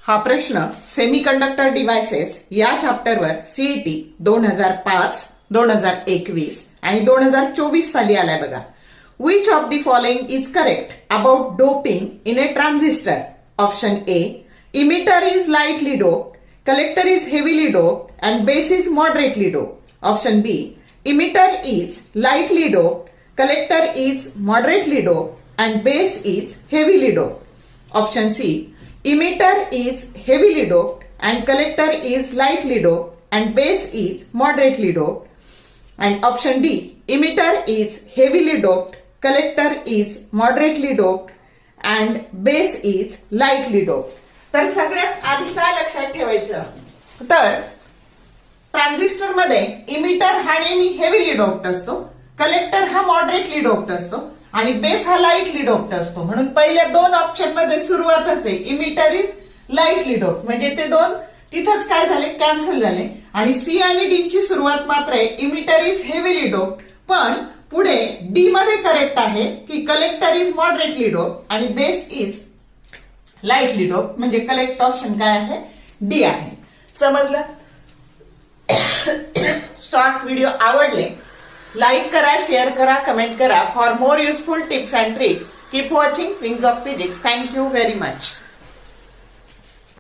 हा प्रश्न semiconductor devices या चॅप्टरवर सीईटी 2005, 2021 आणि 2024 साली आलाय बघा. Which of the following is correct about doping in a transistor? Option A. Emitter is lightly doped, collector is heavily doped, and base is moderately doped. Option B. Emitter is lightly doped, collector is moderately doped, and base is heavily doped. Option C. Emitter is heavily doped and collector is lightly doped and base is moderately doped. And option D. Emitter is heavily doped, collector is moderately doped and base is lightly doped. तर सगळ्यात आधी काय लक्षात ठेवायचं, तर transistor मध्ये emitter हा नेहमी हेवीली डोप्ड असतो, कलेक्टर हा मॉडरेटली डोप्ड असतो आणि बेस हा लाईटली डोप्ड असतो. म्हणून पहिल्या दोन ऑप्शन मध्ये सुरुवातच आहे इमिटर इज लाईटली डोप्ड, म्हणजे ते दोन तिथंच काय झाले, कॅन्सल झाले. आणि सी आणि डी ची सुरुवात मात्र आहे इमिटर इज हेवीली डोप्ड, पण पुढे डी मध्ये करेक्ट आहे की कलेक्टर इज मॉडरेटली डोप्ड आणि बेस इज लाईटली डोप्ड, म्हणजे करेक्ट ऑप्शन काय आहे, डी आहे. समजलं? शॉर्ट व्हिडिओ आवडले लाईक करा, शेअर करा, कमेंट करा. For more useful tips and tricks keep watching wings of physics. Thank you very much.